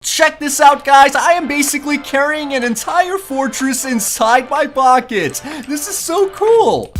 Check this out, guys. I am basically carrying an entire fortress inside my pocket. This is so cool.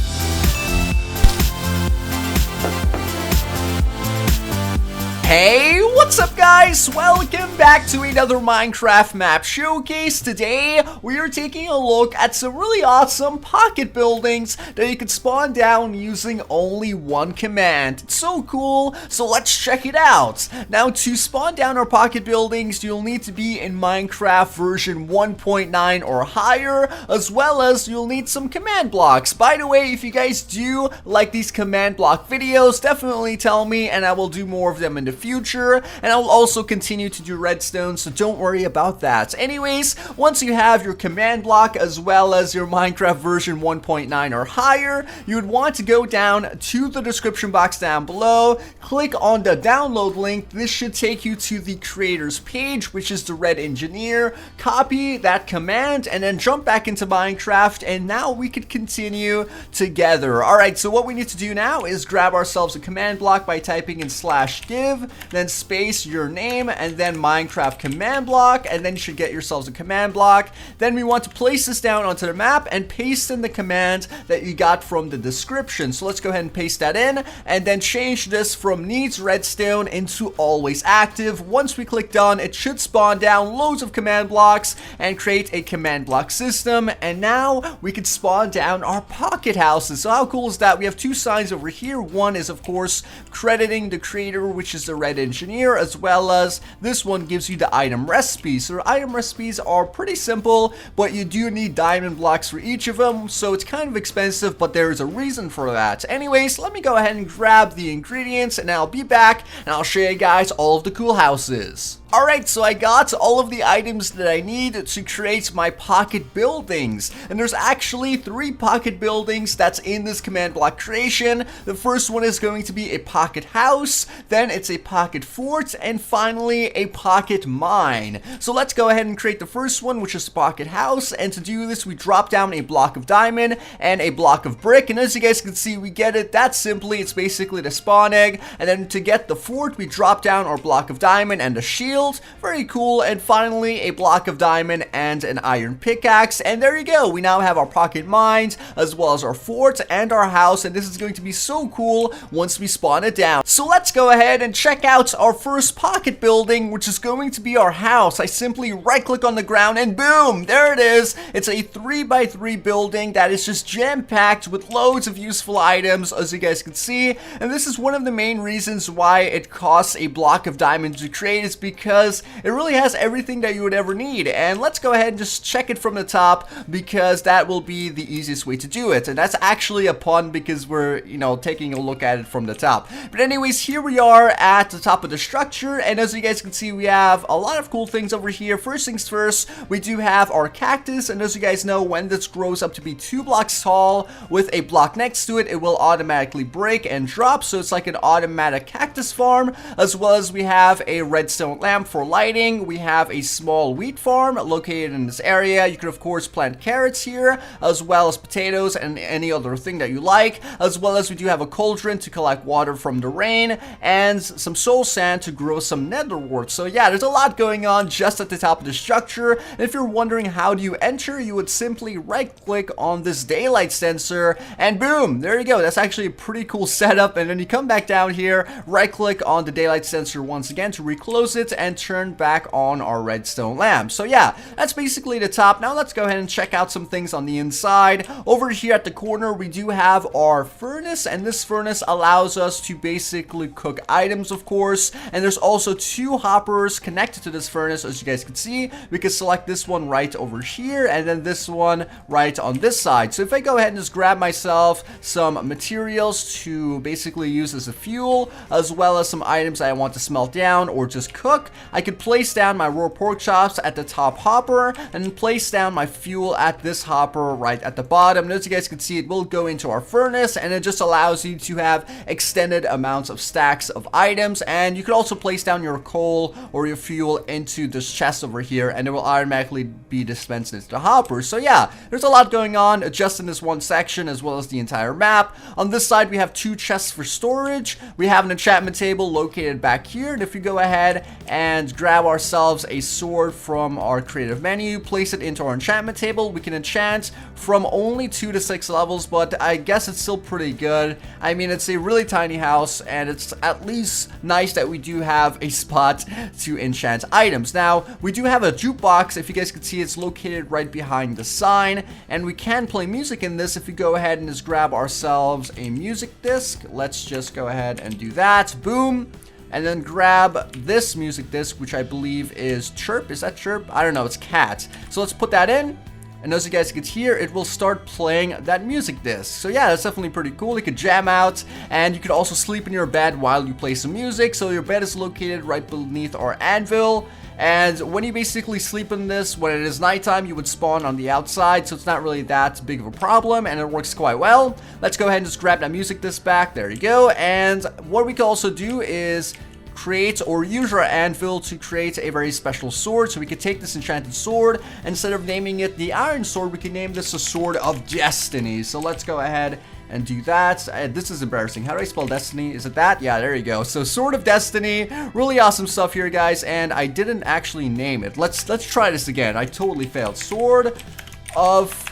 Hey, what's up guys? Welcome back to another Minecraft map showcase. Today, we are taking a look at some really awesome pocket buildings that you can spawn down using only one command. It's so cool, so let's check it out. Now, to spawn down our pocket buildings, you'll need to be in Minecraft version 1.9 or higher, as well as you'll need some command blocks. By the way, if you guys do like these command block videos, definitely tell me and I will do more of them in the future, and I'll also continue to do redstone, so don't worry about that. Anyways, once you have your command block as well as your Minecraft version 1.9 or higher, you would want to go down to the description box down below, click on the download link. This should take you to the creators page, which is the red engineer. Copy that command and then jump back into Minecraft, and now we can continue together. Alright, so what we need to do now is grab ourselves a command block by typing in /give, then space your name, and then Minecraft command block, and then you should get yourselves a command block. Then we want to place this down onto the map and paste in the command that you got from the description. So let's go ahead and paste that in, and then change this from needs redstone into always active. Once we click done, it should spawn down loads of command blocks and create a command block system, and now we can spawn down our pocket houses. So how cool is that? We have two signs over here. One is of course crediting the creator, which is the red engineer, as well as this one gives you the item recipes. So the item recipes are pretty simple, but you do need diamond blocks for each of them, so it's kind of expensive, but there is a reason for that. Anyways, let me go ahead and grab the ingredients, and I'll be back and I'll show you guys all of the cool houses. Alright, so I got all of the items that I need to create my pocket buildings. And there's actually 3 pocket buildings that's in this command block creation. The first one is going to be a pocket house, then it's a pocket fort, and finally a pocket mine. So let's go ahead and create the first one, which is a pocket house. And to do this, we drop down a block of diamond and a block of brick. And as you guys can see, we get it that simply. It's basically the spawn egg. And then to get the fort, we drop down our block of diamond and a shield. Very cool. And finally a block of diamond and an iron pickaxe, and there you go. We now have our pocket mines as well as our fort and our house, and this is going to be so cool once we spawn it down. So let's go ahead and check out our first pocket building, which is going to be our house. I simply right click on the ground and boom, there it is. It's a 3x3 building that is just jam-packed with loads of useful items, as you guys can see, and this is one of the main reasons why it costs a block of diamond to create, is because it really has everything that you would ever need. And let's go ahead and just check it from the top, because that will be the easiest way to do it. And that's actually a pun because we're, taking a look at it from the top. But anyways, here we are at the top of the structure, and as you guys can see, we have a lot of cool things over here. First things first, we do have our cactus, and as you guys know, when this grows up to be 2 blocks tall with a block next to it, it will automatically break and drop, so it's like an automatic cactus farm. As well as we have a redstone lamp for lighting. We have a small wheat farm located in this area. You could of course plant carrots here, as well as potatoes and any other thing that you like. As well as we do have a cauldron to collect water from the rain, and some soul sand to grow some nether wart. So yeah, there's a lot going on just at the top of the structure. And if you're wondering how do you enter, you would simply right click on this daylight sensor, and boom, there you go. That's actually a pretty cool setup. And then you come back down here, right click on the daylight sensor once again to reclose it, and turn back on our redstone lamp. So yeah, that's basically the top. Now let's go ahead and check out some things on the inside. Over here at the corner, we do have our furnace, and this furnace allows us to basically cook items, of course. And there's also 2 hoppers connected to this furnace, as you guys can see. We can select this one right over here, and then this one right on this side. So if I go ahead and just grab myself some materials to basically use as a fuel, as well as some items I want to smelt down or just cook, I could place down my raw pork chops at the top hopper, and then place down my fuel at this hopper right at the bottom. And as you guys can see, it will go into our furnace, and it just allows you to have extended amounts of stacks of items. And you could also place down your coal or your fuel into this chest over here, and it will automatically be dispensed into the hopper. So yeah, there's a lot going on just in this one section, as well as the entire map. On this side, we have 2 chests for storage. We have an enchantment table located back here, and if you go ahead and and grab ourselves a sword from our creative menu, place it into our enchantment table. We can enchant from only 2 to 6 levels, but I guess it's still pretty good. I mean, it's a really tiny house, and it's at least nice that we do have a spot to enchant items. Now, we do have a jukebox. If you guys can see, it's located right behind the sign, and we can play music in this if we go ahead and just grab ourselves a music disc. Let's just go ahead and do that. Boom. And then grab this music disc, which I believe is Chirp. Is that Chirp? I don't know. It's Cat. So let's put that in. And as you guys can hear, it will start playing that music disc. So yeah, that's definitely pretty cool. You could jam out, and you could also sleep in your bed while you play some music. So your bed is located right beneath our anvil. And when you basically sleep in this, when it is nighttime, you would spawn on the outside, so it's not really that big of a problem, and it works quite well. Let's go ahead and just grab that music disc back. There you go. And what we can also do is create or use our anvil to create a very special sword. So we could take this enchanted sword, instead of naming it the Iron Sword, we can name this a Sword of Destiny. So let's go ahead and do that. This is embarrassing. How do I spell destiny? Is it that? Yeah, there you go. So Sword of Destiny, really awesome stuff here, guys. And I didn't actually name it. Let's try this again. I totally failed. Sword of,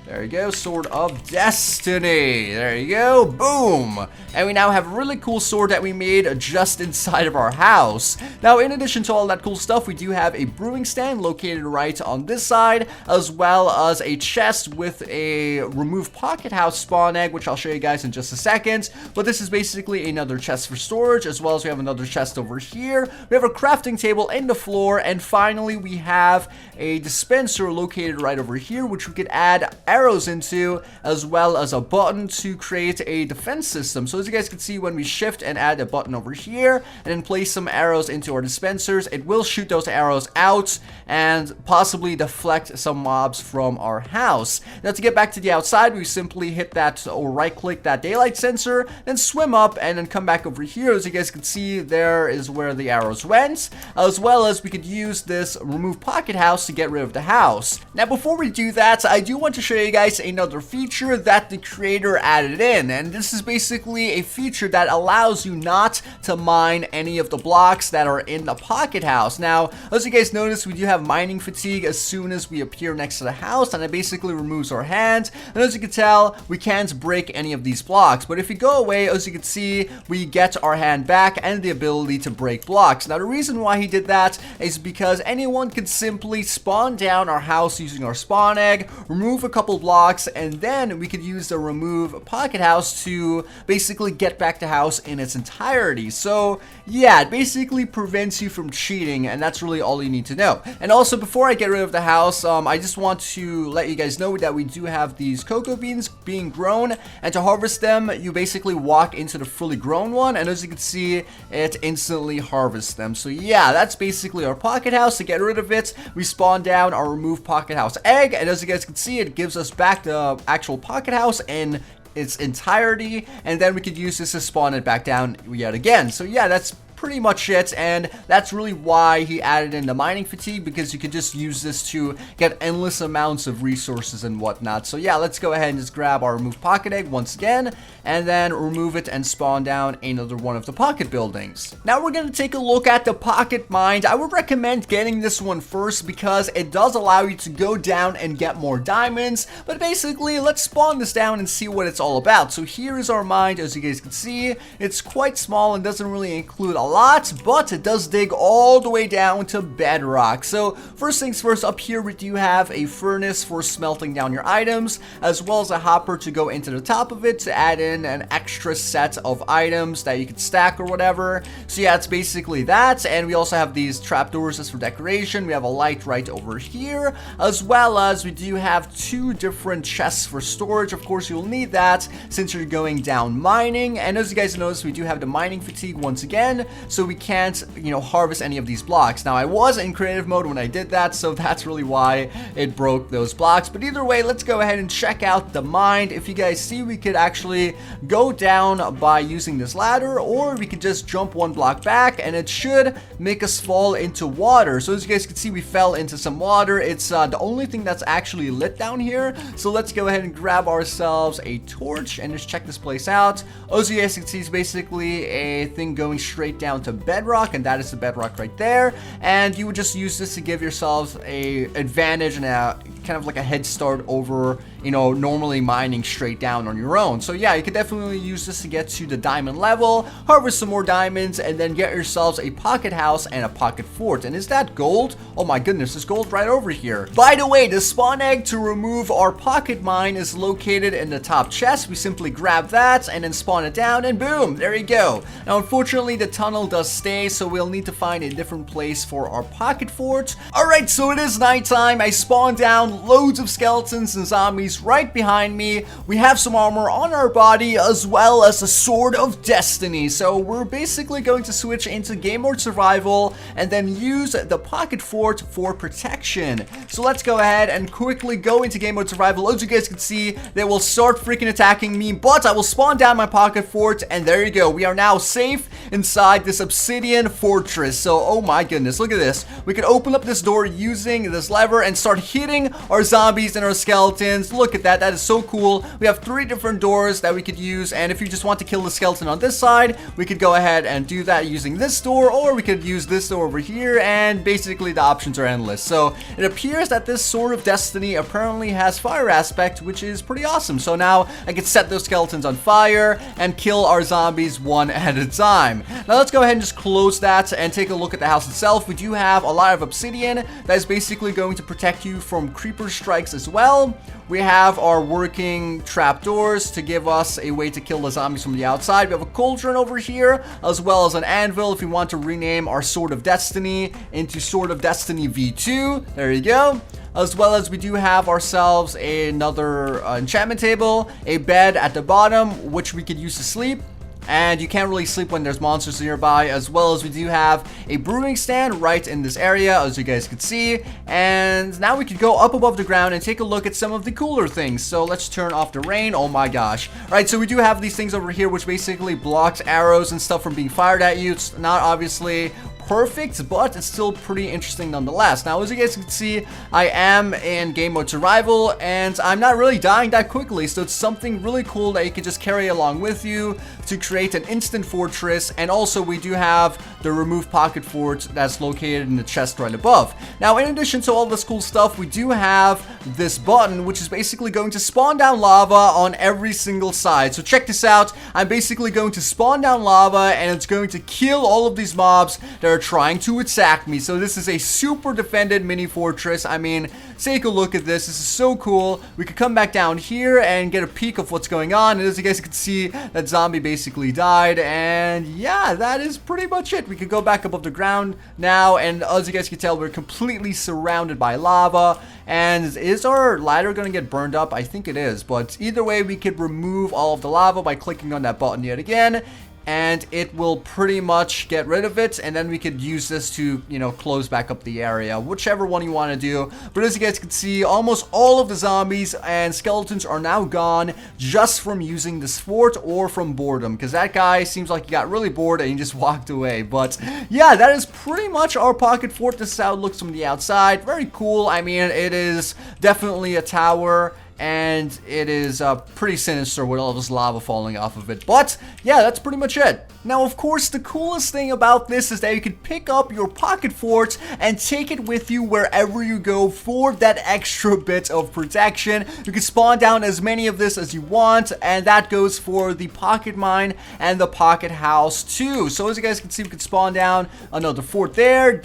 there you go, Sword of Destiny. There you go. Boom. And we now have a really cool sword that we made just inside of our house. Now, in addition to all that cool stuff, we do have a brewing stand located right on this side, as well as a chest with a remove pocket house spawn egg, which I'll show you guys in just a second. But this is basically another chest for storage, as well as we have another chest over here. We have a crafting table in the floor, and finally we have a dispenser located right over here, which we could add arrows into, as well as a button to create a defense system. So as you guys can see, when we shift and add a button over here and then place some arrows into our dispensers, it will shoot those arrows out and possibly deflect some mobs from our house. Now, to get back to the outside, we simply hit that or right click that daylight sensor, then swim up and then come back over here. As you guys can see, there is where the arrows went, as well as we could use this remove pocket house to get rid of the house. Now, before we do that, I do want to show you guys another feature that the creator added in, and this is basically a feature that allows you not to mine any of the blocks that are in the pocket house. Now, as you guys notice, we do have mining fatigue as soon as we appear next to the house, and it basically removes our hand. And as you can tell, we can't break any of these blocks, but if we go away, as you can see, we get our hand back and the ability to break blocks. Now, the reason why he did that is because anyone could simply spawn down our house using our spawn egg, remove a couple blocks, and then we could use the remove pocket house to basically get back the house in its entirety. So yeah, it basically prevents you from cheating, and that's really all you need to know. And also, before I get rid of the house, I just want to let you guys know that we do have these cocoa beans being grown, and to harvest them, you basically walk into the fully grown one, and as you can see, it instantly harvests them. So yeah, that's basically our pocket house. To get rid of it, we spawn down our remove pocket house egg, and as you guys can see, it gives us back the actual pocket house in its entirety, and then we could use this to spawn it back down yet again. So yeah, that's pretty much it, and that's really why he added in the mining fatigue, because you could just use this to get endless amounts of resources and whatnot. So yeah, let's go ahead and just grab our remove pocket egg once again, and then remove it and spawn down another one of the pocket buildings. Now we're going to take a look at the pocket mine. I would recommend getting this one first because it does allow you to go down and get more diamonds, but basically let's spawn this down and see what it's all about. So here is our mine. As you guys can see, it's quite small and doesn't really include a lot, but it does dig all the way down to bedrock. So first things first, up here we do have a furnace for smelting down your items, as well as a hopper to go into the top of it to add in an extra set of items that you could stack or whatever. So yeah, it's basically that. And we also have these trapdoors just for decoration. We have a light right over here, as well as we do have 2 different chests for storage. Of course, you'll need that since you're going down mining. And as you guys notice, we do have the mining fatigue once again, so we can't, harvest any of these blocks. Now, I was in creative mode when I did that, so that's really why it broke those blocks. But either way, let's go ahead and check out the mine. If you guys see, we could actually go down by using this ladder, or we could just jump 1 block back, and it should make us fall into water. So as you guys can see, we fell into some water. It's the only thing that's actually lit down here. So let's go ahead and grab ourselves a torch and just check this place out. As you guys can see, it's basically a thing going straight down down to bedrock, and that is the bedrock right there. And you would just use this to give yourselves a advantage and a kind of like a head start over, you know, normally mining straight down on your own. So yeah, you could definitely use this to get to the diamond level, harvest some more diamonds, and then get yourselves a pocket house and a pocket fort. And is that gold? Oh my goodness, there's gold right over here. By the way, the spawn egg to remove our pocket mine is located in the top chest. We simply grab that and then spawn it down, and boom, there you go. Now unfortunately the tunnel does stay, so we'll need to find a different place for our pocket fort. Alright, so it is nighttime. I spawned down loads of skeletons and zombies right behind me. We have some armor on our body as well as a sword of destiny. So we're basically going to switch into game mode survival and then use the pocket fort for protection. So let's go ahead and quickly go into game mode survival. As you guys can see, they will start freaking attacking me, but I will spawn down my pocket fort, and there you go. We are now safe inside this obsidian fortress. So oh my goodness, look at this. We can open up this door using this lever and start hitting our zombies and our skeletons. Look at that. That is so cool. We have 3 different doors that we could use, and if you just want to kill the skeleton on this side, we could go ahead and do that using this door, or we could use this door over here, and basically the options are endless. So it appears that this sword of destiny apparently has fire aspect, which is pretty awesome. So now I can set those skeletons on fire and kill our zombies one at a time. Now let's go ahead and just close that and take a look at the house itself. We do have a lot of obsidian that is basically going to protect you from creeper strikes as well. We have our working trapdoors to give us a way to kill the zombies from the outside. We have a cauldron over here, as well as an anvil if we want to rename our Sword of Destiny into Sword of Destiny V2. There you go. As well as we do have ourselves another enchantment table, a bed at the bottom, which we could use to sleep. And you can't really sleep when there's monsters nearby, as well as we do have a brewing stand right in this area, as you guys can see. And now we could go up above the ground and take a look at some of the cooler things. So let's turn off the rain. Oh my gosh. Right, so we do have these things over here which basically blocks arrows and stuff from being fired at you. It's not obviously perfect, but it's still pretty interesting nonetheless. Now, as you guys can see, I am in game mode survival, and I'm not really dying that quickly, so it's something really cool that you can just carry along with you to create an instant fortress. And also, we do have the remove pocket fort that's located in the chest right above. Now, in addition to all this cool stuff, we do have this button, which is basically going to spawn down lava on every single side. So check this out. I'm basically going to spawn down lava, and it's going to kill all of these mobs that are trying to attack me. So this is a super defended mini fortress. I mean, take a look at this. This is so cool. We could come back down here and get a peek of what's going on. And as you guys can see, that zombie basically died. And yeah, that is pretty much it. We could go back above the ground now, and as you guys can tell, we're completely surrounded by lava. And is our ladder going to get burned up? I think it is, but either way, we could remove all of the lava by clicking on that button yet again, and it will pretty much get rid of it, and then we could use this to, you know, close back up the area, whichever one you want to do. But as you guys can see, almost all of the zombies and skeletons are now gone just from using this fort or from boredom, because that guy seems like he got really bored and he just walked away. But yeah, that is pretty much our pocket fort. This is how it looks from the outside. Very cool. I mean, it is definitely a tower, and it is pretty sinister with all this lava falling off of it. But yeah, that's pretty much it. Now, of course, the coolest thing about this is that you can pick up your pocket fort and take it with you wherever you go for that extra bit of protection. You can spawn down as many of this as you want, and that goes for the pocket mine and the pocket house too. So as you guys can see, we can spawn down another fort there,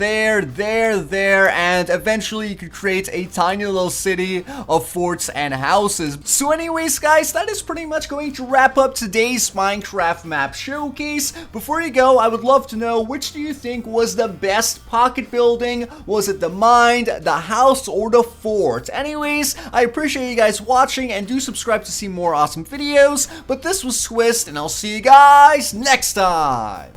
and eventually you could create a tiny little city of forts and houses. So anyways, guys, that is pretty much going to wrap up today's Minecraft map showcase. Before you go, I would love to know, which do you think was the best pocket building? Was it the mine, the house, or the fort? Anyways, I appreciate you guys watching, and do subscribe to see more awesome videos. But this was Twiistz, and I'll see you guys next time.